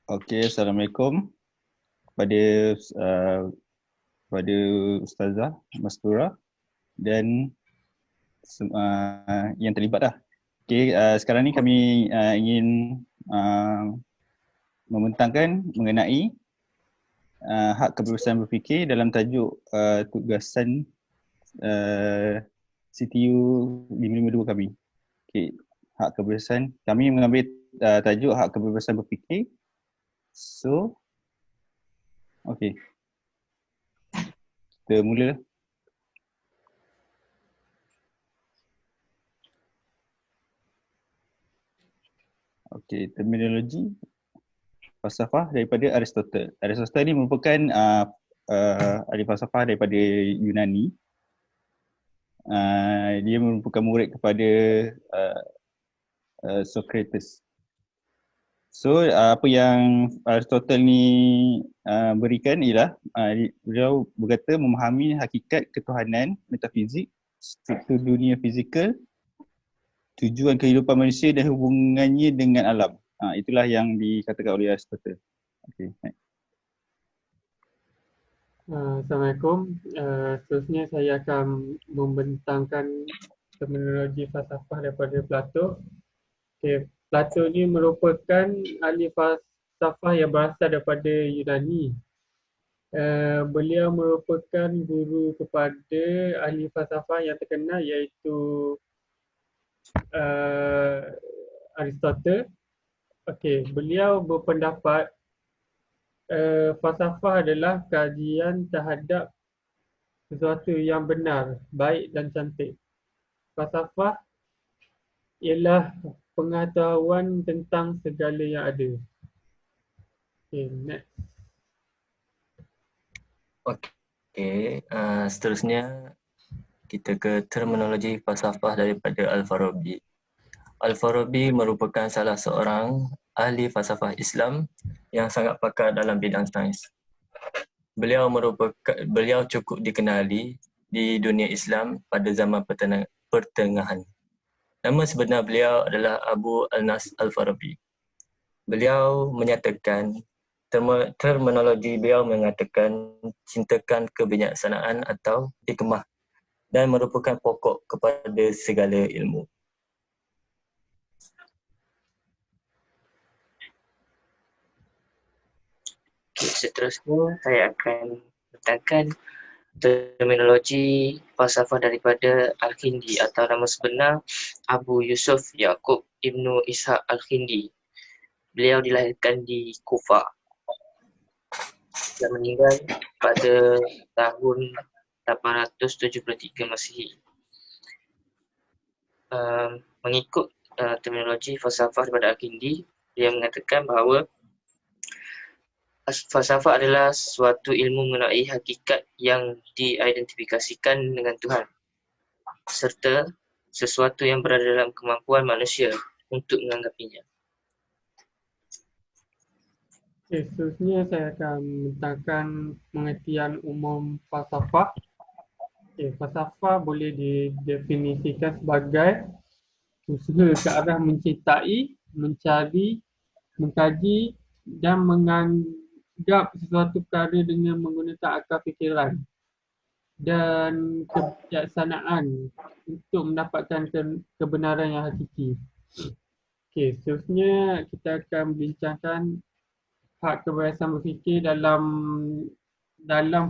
Okey, Assalamualaikum pada pada Ustazah Mastura dan yang terlibat dah. Okey, sekarang ni kami ingin membentangkan mengenai hak kebebasan berfikir dalam tajuk tugasan CTU 552 kami. Okey, hak kebebasan. Kami mengambil tajuk hak kebebasan berfikir. So, okey. Kita mula. Okey, terminologi falsafah daripada Aristotle. Aristotle ni merupakan ahli falsafah daripada Yunani. Dia merupakan murid kepada Socrates. So apa yang Aristotle ni berikan ialah beliau berkata memahami hakikat ketuhanan, metafizik, struktur dunia fizikal, tujuan kehidupan manusia dan hubungannya dengan alam. Itulah yang dikatakan oleh Aristotle. Okay. Assalamualaikum. Seterusnya saya akan membentangkan terminologi falsafah daripada Plato. Okay. Plato ni merupakan ahli falsafah yang berasal daripada Yunani. Beliau merupakan guru kepada ahli falsafah yang terkenal iaitu Aristotle. Okay. Beliau berpendapat falsafah adalah kajian terhadap sesuatu yang benar, baik dan cantik. Falsafah ialah pengetahuan tentang segala yang ada. Okay, next. Okey, seterusnya kita ke terminologi falsafah daripada Al-Farabi. Al-Farabi merupakan salah seorang ahli falsafah Islam yang sangat pakar dalam bidang sains. Beliau cukup dikenali di dunia Islam pada zaman pertengahan. Nama sebenar beliau adalah Abu Al-Nas Al-Farabi. Beliau menyatakan, terminologi beliau mengatakan cintakan kebijaksanaan atau hikmah dan merupakan pokok kepada segala ilmu. Seterusnya saya akan bentangkan terminologi falsafah daripada Al-Kindi atau nama sebenar Abu Yusuf Yaqub Ibnu Ishaq Al-Kindi. Beliau dilahirkan di Kufah dan meninggal pada tahun 873 Masihi. Mengikut terminologi falsafah daripada Al-Kindi, dia mengatakan bahawa falsafah adalah suatu ilmu mengenai hakikat yang diidentifikasikan dengan Tuhan serta sesuatu yang berada dalam kemampuan manusia untuk menganggapinya. Okay, seterusnya saya akan membentangkan pengertian umum falsafah. Okay, falsafah boleh didefinisikan sebagai usaha ke arah mencintai, mencari, mengkaji dan menganggap sesuatu perkara dengan menggunakan akal fikiran dan kebijaksanaan untuk mendapatkan kebenaran yang hakiki. Okey, seterusnya kita akan membincangkan hak kebebasan berfikir dalam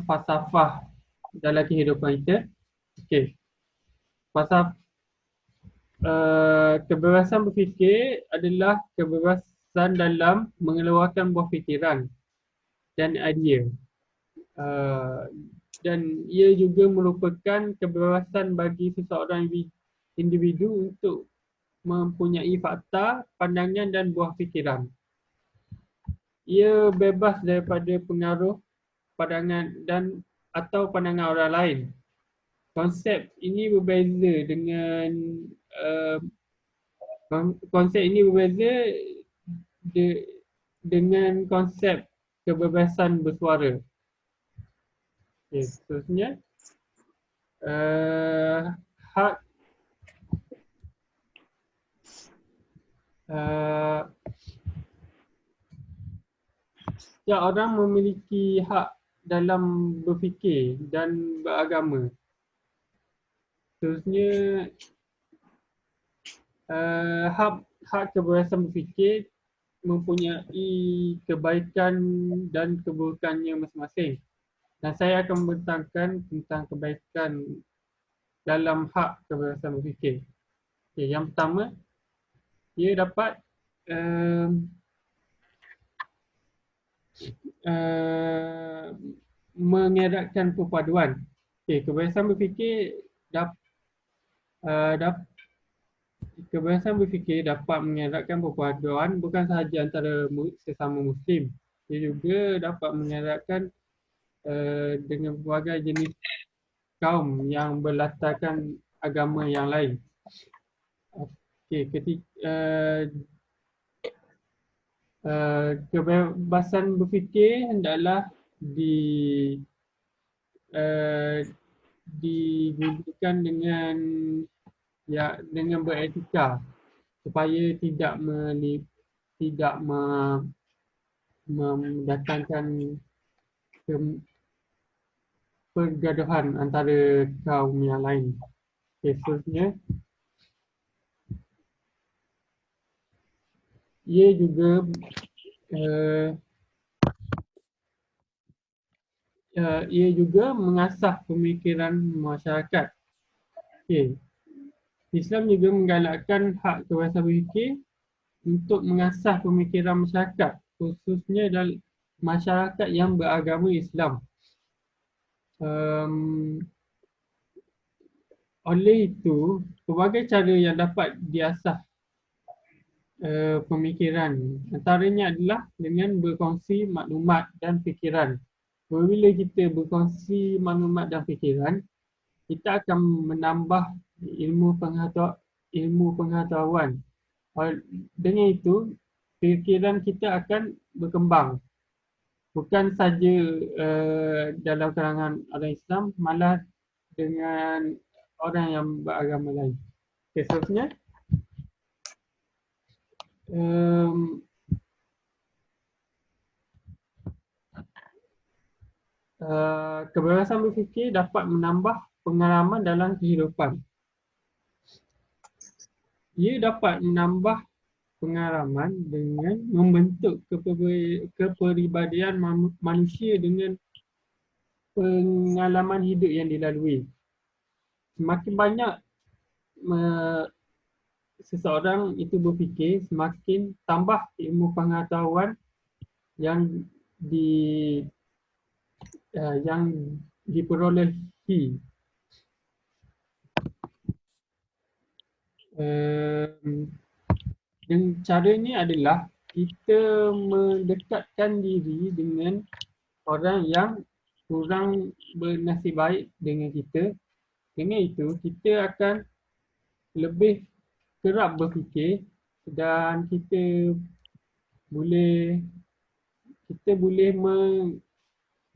falsafah dalam kehidupan kita. Okey. Kebebasan berfikir adalah kebebasan dalam mengeluarkan buah fikiran dan idea. Dan ia juga merupakan kebebasan bagi seseorang individu untuk mempunyai fakta, pandangan dan buah fikiran. Ia bebas daripada pengaruh pandangan atau pandangan orang lain. Konsep ini berbeza dengan konsep kebebasan bersuara. Okay, seterusnya hak setiap orang memiliki hak dalam berfikir dan beragama. Seterusnya, hak kebebasan berfikir mempunyai kebaikan dan keburukannya masing-masing. Dan saya akan membentangkan tentang kebaikan dalam hak kebebasan berfikir. Okay, yang pertama, ia dapat mengeratkan perpaduan. Okay, kebebasan berfikir kebebasan berfikir dapat mengeratkan perpaduan bukan sahaja antara sesama Muslim. Ia juga dapat mengeratkan dengan berbagai jenis kaum yang berlatarkan agama yang lain. Okay, kebebasan berfikir hendaklah digunakan dengan beretika supaya tidak mendatangkan pergaduhan antara kaum yang lain. Seterusnya, ia juga mengasah pemikiran masyarakat. Okay. Islam juga menggalakkan hak kebebasan berfikir untuk mengasah pemikiran masyarakat, khususnya dalam masyarakat yang beragama Islam. Oleh itu, pelbagai cara yang dapat diasah pemikiran. Antaranya adalah dengan berkongsi maklumat dan fikiran. Apabila kita berkongsi maklumat dan fikiran, kita akan menambah ilmu pengetahuan. Dengan itu, fikiran kita akan berkembang. Bukan saja dalam kalangan orang Islam, malah dengan orang yang beragama lain. Okay, seterusnya. Kebebasan berfikir dapat menambah pengalaman dalam kehidupan. Ia dapat menambah pengalaman dengan membentuk kepribadian manusia dengan pengalaman hidup yang dilalui. Semakin banyak seseorang itu berfikir, semakin tambah ilmu pengetahuan yang diperolehi. Dan caranya adalah kita mendekatkan diri dengan orang yang kurang bernasib baik dengan kita. Dengan itu, kita akan lebih kerap berfikir dan kita boleh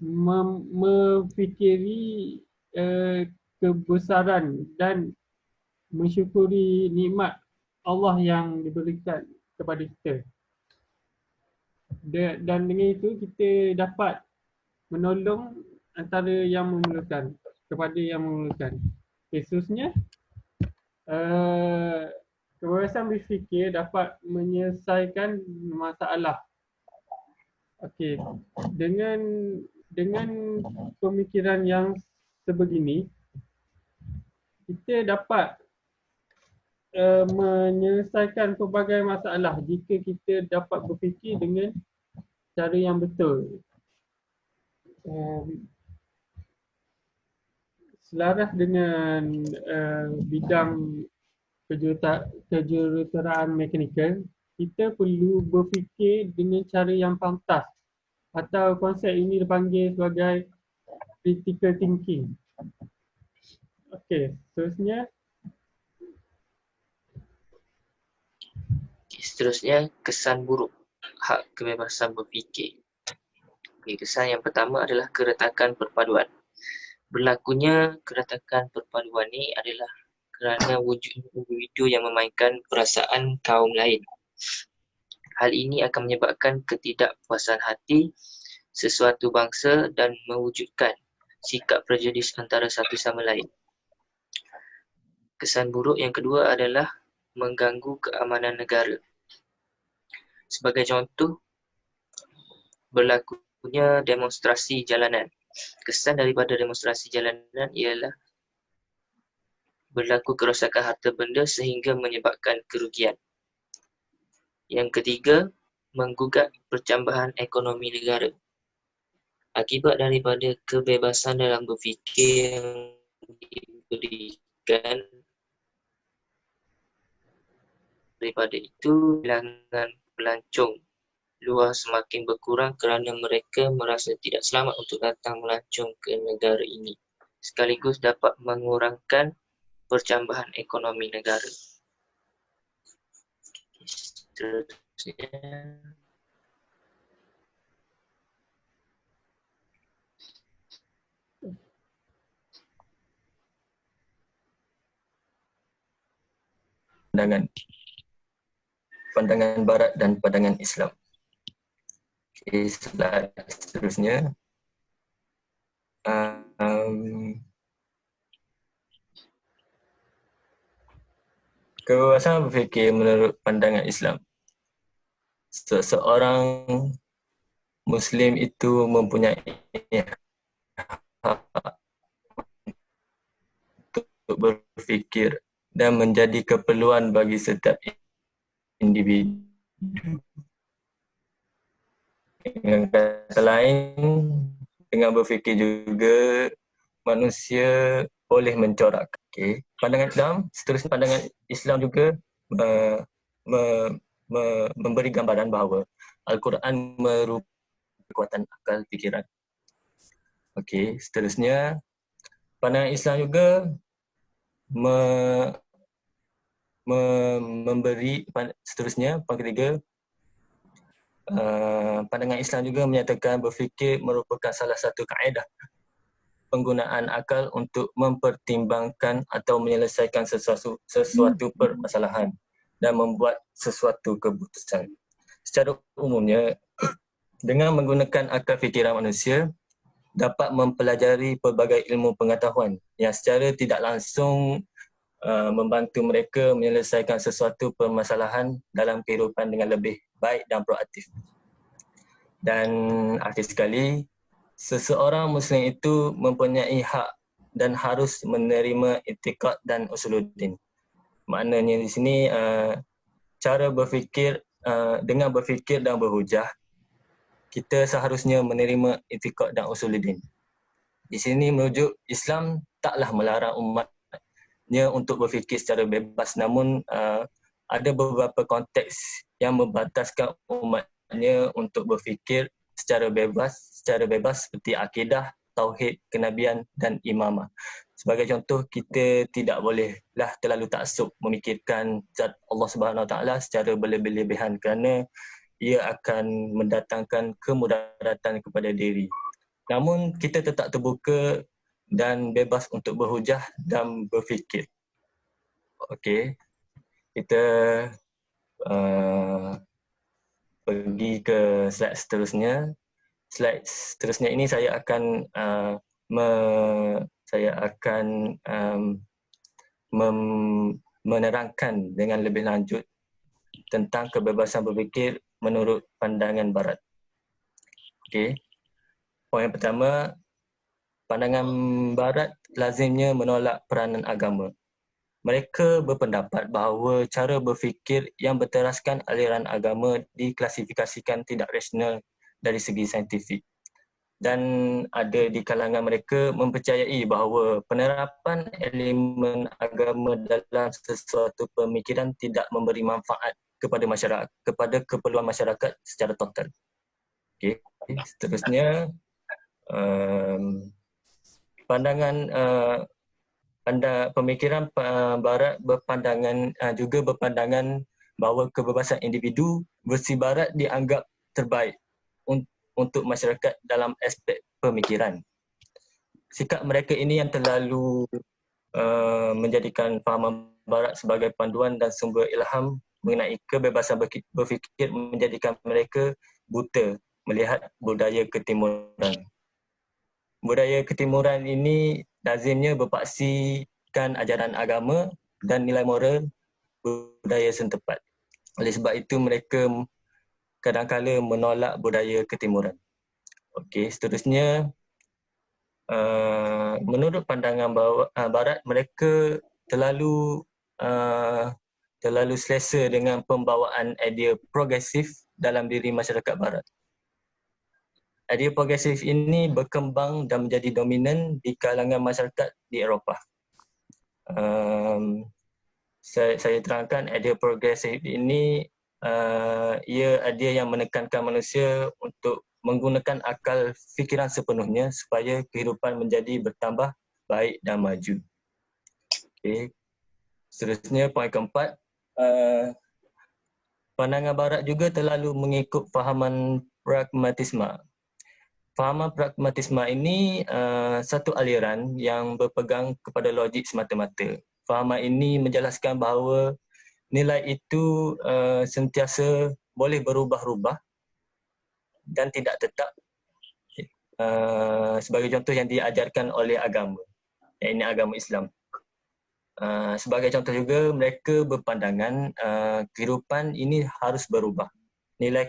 memfikiri kebesaran dan mensyukuri nikmat Allah yang diberikan kepada kita. Dan dengan itu kita dapat menolong antara yang memerlukan kepada yang memerlukan. Khususnya, kebebasan berfikir dapat menyelesaikan masalah. Okey, dengan pemikiran yang sebegini, kita dapat menyelesaikan pelbagai masalah jika kita dapat berfikir dengan cara yang betul. Selaras dengan bidang kejuruteraan mekanikal, kita perlu berfikir dengan cara yang pantas, atau konsep ini dipanggil sebagai critical thinking. Okey, seterusnya. Seterusnya, kesan buruk hak kebebasan berfikir. Okay, kesan yang pertama adalah keretakan perpaduan. Berlakunya keretakan perpaduan ini adalah kerana wujud individu yang memainkan perasaan kaum lain. Hal ini akan menyebabkan ketidakpuasan hati sesuatu bangsa dan mewujudkan sikap prejudis antara satu sama lain. Kesan buruk yang kedua adalah mengganggu keamanan negara. Sebagai contoh, berlakunya demonstrasi jalanan. Kesan daripada demonstrasi jalanan ialah berlaku kerosakan harta benda sehingga menyebabkan kerugian. Yang ketiga, menggugat percambahan ekonomi negara. Akibat daripada kebebasan dalam berfikir yang diberikan, daripada itu bilangan pelancong luar semakin berkurang kerana mereka merasa tidak selamat untuk datang melancong ke negara ini, sekaligus dapat mengurangkan percambahan ekonomi negara. Seterusnya, pandangan Barat dan pandangan Islam. Okay, slide seterusnya. Kebebasan berfikir menurut pandangan Islam. Seseorang Muslim itu mempunyai hak untuk berfikir dan menjadi keperluan bagi setiap individu. Dengan kata lain, dengan berfikir juga manusia boleh mencorak. Okay. Pandangan Islam, seterusnya pandangan Islam juga memberi gambaran bahawa Al-Quran merupakan kekuatan akal fikiran. Okey, seterusnya pandangan Islam juga memberi, seterusnya poin ketiga, pandangan Islam juga menyatakan berfikir merupakan salah satu kaedah penggunaan akal untuk mempertimbangkan atau menyelesaikan sesuatu permasalahan dan membuat sesuatu keputusan. Secara umumnya, dengan menggunakan akal fikiran manusia dapat mempelajari pelbagai ilmu pengetahuan yang secara tidak langsung membantu mereka menyelesaikan sesuatu permasalahan dalam kehidupan dengan lebih baik dan proaktif. Dan akhir sekali, seseorang Muslim itu mempunyai hak dan harus menerima i'tiqad dan usuluddin. Maknanya di sini cara berfikir, dengan berfikir dan berhujah, kita seharusnya menerima i'tiqad dan usuluddin. Di sini merujuk Islam taklah melarang umatnya untuk berfikir secara bebas, namun ada beberapa konteks yang membataskan umatnya untuk berfikir secara bebas seperti akidah, tauhid, kenabian dan imamah. Sebagai contoh, kita tidak bolehlah terlalu taksub memikirkan zat Allah Subhanahu Wa Taala secara berlebih-lebihan kerana ia akan mendatangkan kemudaratan kepada diri. Namun kita tetap terbuka dan bebas untuk berhujah dan berfikir. Okey, kita pergi ke slide seterusnya. Slide seterusnya ini saya akan menerangkan dengan lebih lanjut tentang kebebasan berfikir menurut pandangan Barat. Okey. Poin pertama, pandangan Barat lazimnya menolak peranan agama. Mereka berpendapat bahawa cara berfikir yang berteraskan aliran agama diklasifikasikan tidak rasional dari segi saintifik. Dan ada di kalangan mereka mempercayai bahawa penerapan elemen agama dalam sesuatu pemikiran tidak memberi manfaat kepada masyarakat, kepada keperluan masyarakat secara total. Okey, seterusnya pemikiran Barat juga berpandangan bahawa kebebasan individu versi Barat dianggap terbaik untuk masyarakat dalam aspek pemikiran. Sikap mereka ini yang terlalu menjadikan fahaman Barat sebagai panduan dan sumber ilham mengenai kebebasan berfikir menjadikan mereka buta melihat budaya ketimuran. Budaya ketimuran ini lazimnya berpaksikan ajaran agama dan nilai moral budaya setempat. Oleh sebab itu mereka kadang-kala menolak budaya ketimuran. Okey, seterusnya menurut pandangan barat, mereka terlalu selesa dengan pembawaan idea progresif dalam diri masyarakat barat. Idea progresif ini berkembang dan menjadi dominan di kalangan masyarakat di Eropah. Saya terangkan idea progresif ini ia idea yang menekankan manusia untuk menggunakan akal fikiran sepenuhnya supaya kehidupan menjadi bertambah baik dan maju. Okay. Seterusnya, poin keempat, pandangan barat juga terlalu mengikut fahaman pragmatisme. Fahaman pragmatisme ini satu aliran yang berpegang kepada logik semata-mata. Fahaman ini menjelaskan bahawa nilai itu sentiasa boleh berubah-ubah dan tidak tetap, sebagai contoh yang diajarkan oleh agama, iaitu agama Islam. Sebagai contoh juga, mereka berpandangan kehidupan ini harus berubah. Nilai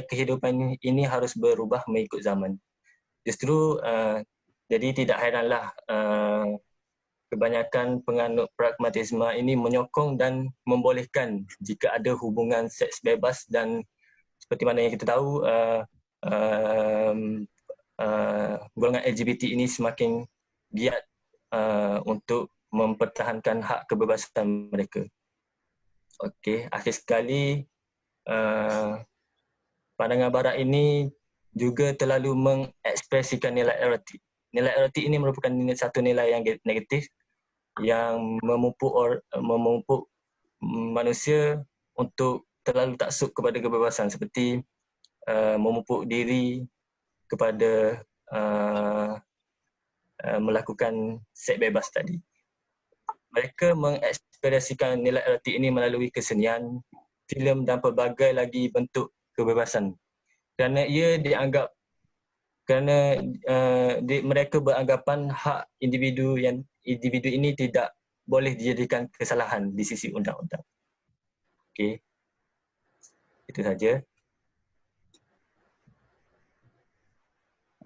kehidupan ini harus berubah mengikut zaman. Justru jadi tidak heranlah kebanyakan penganut pragmatisme ini menyokong dan membolehkan jika ada hubungan seks bebas, dan seperti mana yang kita tahu golongan LGBT ini semakin giat untuk mempertahankan hak kebebasan mereka. Okey, akhir sekali, pandangan barat ini juga terlalu mengekspresikan nilai erotik. Nilai erotik ini merupakan satu nilai yang negatif yang memupuk manusia untuk terlalu taksub kepada kebebasan, seperti memupuk diri kepada melakukan seks bebas tadi. Mereka mengekspresikan nilai erotik ini melalui kesenian, filem dan pelbagai lagi bentuk kebebasan. Kerana mereka beranggapan hak individu ini tidak boleh dijadikan kesalahan di sisi undang-undang. Okey. Itu saja.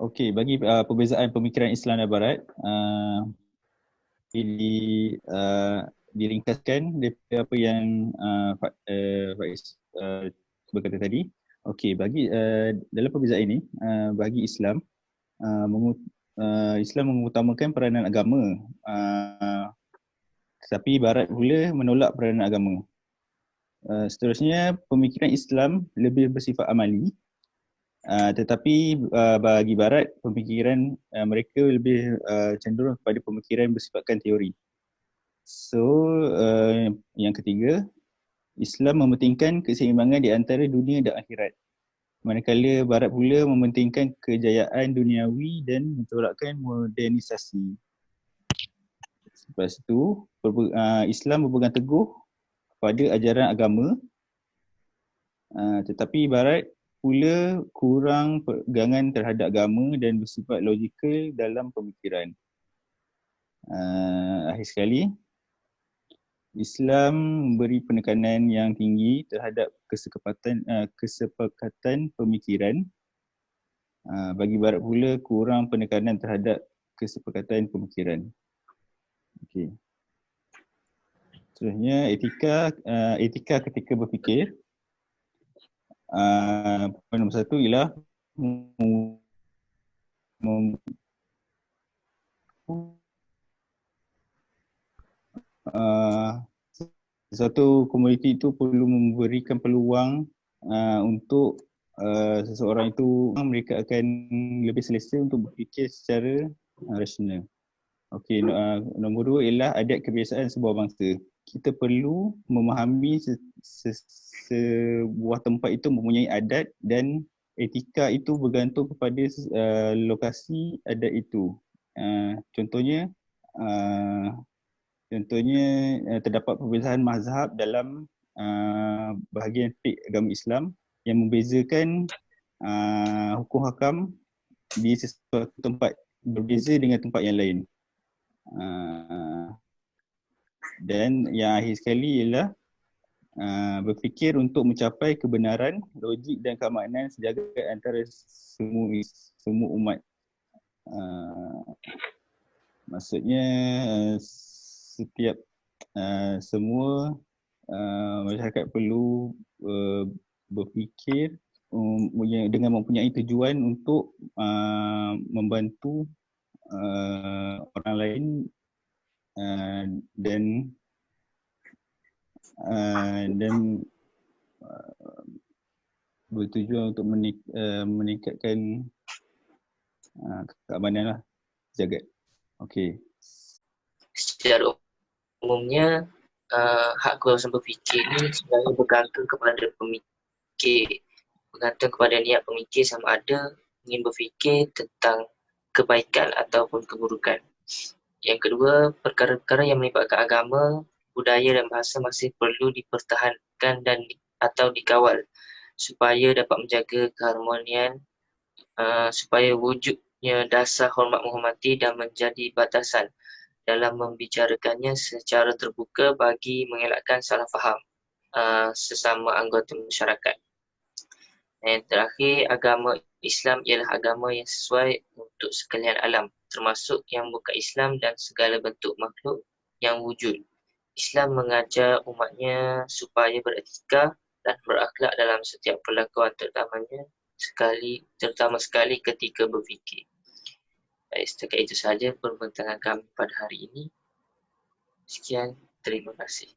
Okey, bagi perbezaan pemikiran Islam dan Barat, diringkaskan daripada apa yang Faiz berkata tadi. Okey, bagi dalam perbezaan ini, bagi Islam, Islam mengutamakan peranan agama, tetapi Barat pula menolak peranan agama. Seterusnya, pemikiran Islam lebih bersifat amali, tetapi bagi Barat, pemikiran mereka lebih cenderung kepada pemikiran bersifatkan teori. So, yang ketiga, Islam mementingkan keseimbangan di antara dunia dan akhirat, manakala Barat pula mementingkan kejayaan duniawi dan mentolakkan modernisasi. Lepas itu, Islam berpegang teguh pada ajaran agama, tetapi Barat pula kurang pegangan terhadap agama dan bersifat logikal dalam pemikiran. Akhir sekali, Islam memberi penekanan yang tinggi terhadap kesepakatan pemikiran. Bagi Barat pula kurang penekanan terhadap kesepakatan pemikiran. Okey. Seterusnya, etika ketika berfikir. Poin nombor satu ialah satu komuniti itu perlu memberikan peluang untuk seseorang itu, mereka akan lebih selesa untuk berfikir secara rasional. Okey, nombor dua ialah adat kebiasaan sebuah bangsa. Kita perlu memahami sebuah tempat itu mempunyai adat, dan etika itu bergantung kepada lokasi adat itu. Contohnya terdapat perbezaan mazhab dalam bahagian fiqh agama Islam yang membezakan hukum hakam di sesuatu tempat berbeza dengan tempat yang lain. Dan yang akhir sekali ialah berfikir untuk mencapai kebenaran, logik dan kemaknaan sejagat antara semua umat. Maksudnya setiap semua masyarakat perlu berfikir dengan mempunyai tujuan untuk membantu orang lain dan bertujuan untuk meningkatkan keamanan lah, jagat. Okey. Secara umumnya, hak kebebasan berfikir ni sebenarnya bergantung kepada pemikir, bergantung kepada niat pemikir sama ada ingin berfikir tentang kebaikan ataupun keburukan. Yang kedua, perkara-perkara yang melibatkan agama, budaya dan bahasa masih perlu dipertahankan dan atau dikawal supaya dapat menjaga keharmonian, supaya wujudnya dasar hormat menghormati dan menjadi batasan dalam membicarakannya secara terbuka bagi mengelakkan salah faham sesama anggota masyarakat. Dan terakhir, agama Islam ialah agama yang sesuai untuk sekalian alam, termasuk yang bukan Islam dan segala bentuk makhluk yang wujud. Islam mengajar umatnya supaya beretika dan berakhlak dalam setiap perlakuan, terutama sekali ketika berfikir. Baik, setakat itu sahaja perbincangan kami pada hari ini. Sekian, terima kasih.